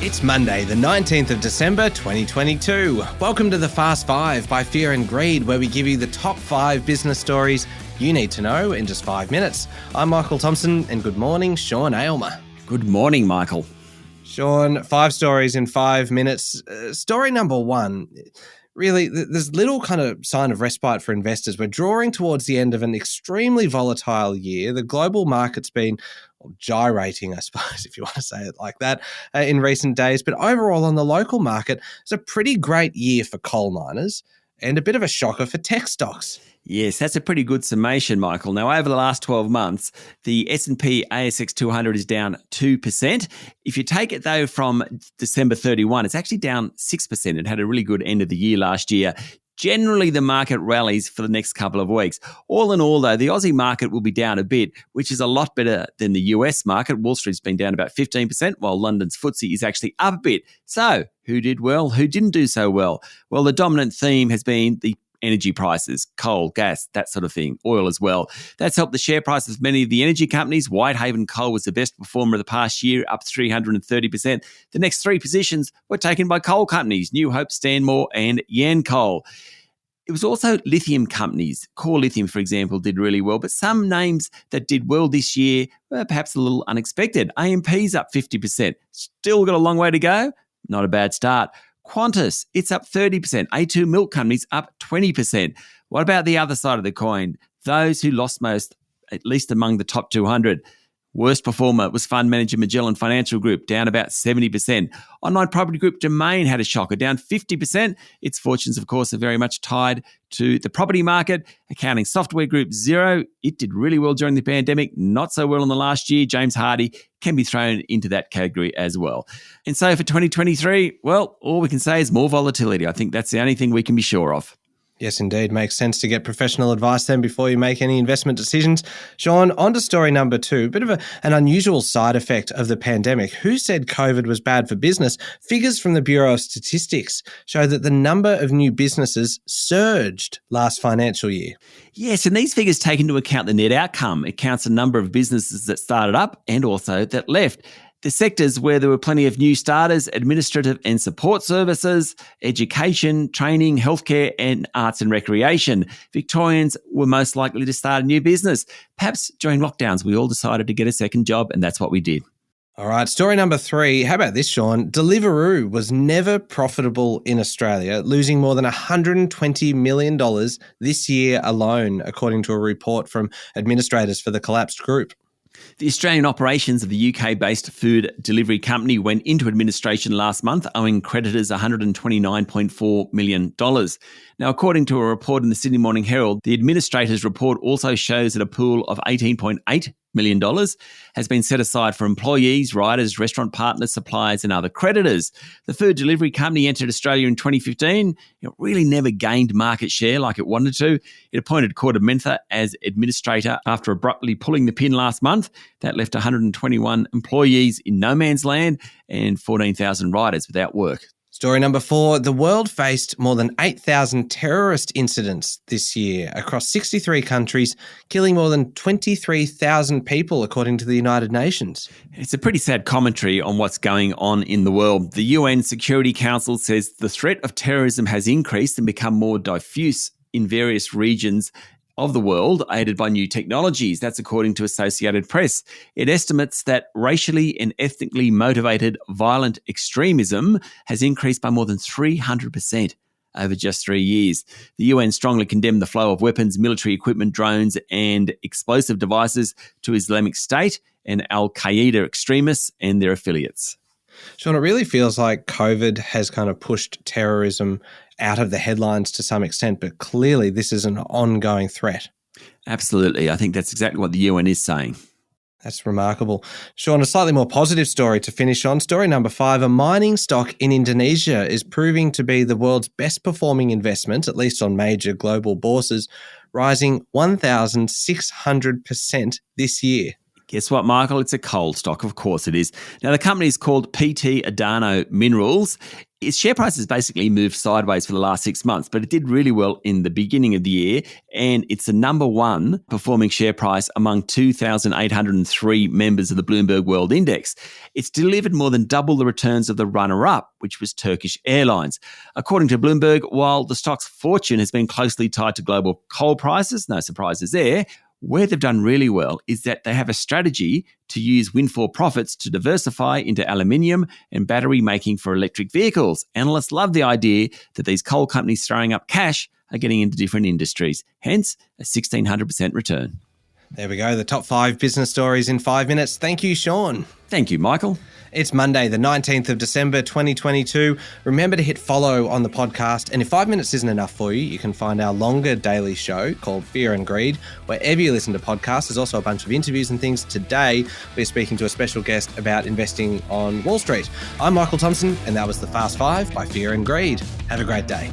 It's Monday, the 19th of December, 2022. Welcome to the Fast Five by Fear and Greed, where we give you the top 5 business stories you need to know in just 5 minutes. I'm Michael Thompson, and good morning, Sean Aylmer. Good morning, Michael. Sean, 5 stories in 5 minutes. Story number 1. Really, there's little kind of sign of respite for investors. We're drawing towards the end of an extremely volatile year. The global market's been gyrating, I suppose, if you want to say it like that, in recent days. But overall, on the local market, it's a pretty great year for coal miners and a bit of a shocker for tech stocks. Yes, that's a pretty good summation, Michael. Now, over the last 12 months, the S&P ASX 200 is down 2%. If you take it, though, from December 31, it's actually down 6%. It had a really good end of the year last year. Generally, the market rallies for the next couple of weeks. All in all, though, the Aussie market will be down a bit, which is a lot better than the US market. Wall Street's been down about 15%, while London's FTSE is actually up a bit. So, who did well? Who didn't do so well? Well, the dominant theme has been the energy prices, coal, gas, that sort of thing, oil as well. That's helped the share prices of many of the energy companies. Whitehaven Coal was the best performer of the past year, up 330%. The next 3 positions were taken by coal companies, New Hope, Stanmore and Yancoal. It was also lithium companies. Core Lithium, for example, did really well, but some names that did well this year were perhaps a little unexpected. AMP's up 50%. Still got a long way to go. Not a bad start. Qantas, it's up 30%. A2 Milk Company's up 20%. What about the other side of the coin? Those who lost most, at least among the top 200. Worst performer was fund manager Magellan Financial Group, down about 70%. Online property group Domain had a shocker, down 50%. Its fortunes, of course, are very much tied to the property market. Accounting software group Xero, it did really well during the pandemic, not so well in the last year. James Hardie can be thrown into that category as well. And so for 2023, well, all we can say is more volatility. I think that's the only thing we can be sure of. Yes, indeed. Makes sense to get professional advice then before you make any investment decisions. Sean, on to story number 2. Bit of an unusual side effect of the pandemic. Who said COVID was bad for business? Figures from the Bureau of Statistics show that the number of new businesses surged last financial year. Yes, and these figures take into account the net outcome. It counts the number of businesses that started up and also that left. The sectors where there were plenty of new starters, administrative and support services, education, training, healthcare and arts and recreation. Victorians were most likely to start a new business. Perhaps during lockdowns, we all decided to get a second job, and that's what we did. All right, story number 3. How about this, Sean? Deliveroo was never profitable in Australia, losing more than $120 million this year alone, according to a report from administrators for the collapsed group. The Australian operations of the UK-based food delivery company went into administration last month, owing creditors $129.4 million. Now, according to a report in the Sydney Morning Herald, the administrator's report also shows that a pool of $18.8 million has been set aside for employees, riders, restaurant partners, suppliers and other creditors. The food delivery company entered Australia in 2015. It really never gained market share like it wanted to. It appointed Corda Mentha as administrator after abruptly pulling the pin last month. That left 121 employees in no man's land and 14,000 riders without work. Story number 4, the world faced more than 8,000 terrorist incidents this year across 63 countries, killing more than 23,000 people, according to the United Nations. It's a pretty sad commentary on what's going on in the world. The UN Security Council says the threat of terrorism has increased and become more diffuse in various regions of the world, aided by new technologies. That's according to Associated Press. It estimates that racially and ethnically motivated violent extremism has increased by more than 300% over just 3 years. The UN strongly condemned the flow of weapons, military equipment, drones and explosive devices to Islamic State and Al-Qaeda extremists and their affiliates. Sean, it really feels like COVID has kind of pushed terrorism out of the headlines to some extent, but clearly this is an ongoing threat. Absolutely. I think that's exactly what the UN is saying. That's remarkable. Sean, a slightly more positive story to finish on. Story number 5, a mining stock in Indonesia is proving to be the world's best performing investment, at least on major global bourses, rising 1,600% this year. Guess what, Michael? It's a coal stock. Of course it is. Now, the company is called PT Adano Minerals. its share price has basically moved sideways for the last 6 months, but it did really well in the beginning of the year, and it's the number one performing share price among 2,803 members of the Bloomberg World Index. It's delivered more than double the returns of the runner-up, which was Turkish Airlines. According to Bloomberg, while the stock's fortune has been closely tied to global coal prices, no surprises there, where they've done really well is that they have a strategy to use windfall profits to diversify into aluminium and battery making for electric vehicles. Analysts love the idea that these coal companies throwing up cash are getting into different industries, hence a 1,600% return. There we go, the top 5 business stories in 5 minutes. Thank you, Sean. Thank you, Michael. It's Monday, the 19th of December, 2022. Remember to hit follow on the podcast. And if 5 minutes isn't enough for you, you can find our longer daily show called Fear and Greed, wherever you listen to podcasts. There's also a bunch of interviews and things. Today, we're speaking to a special guest about investing on Wall Street. I'm Michael Thompson, and that was the Fast 5 by Fear and Greed. Have a great day.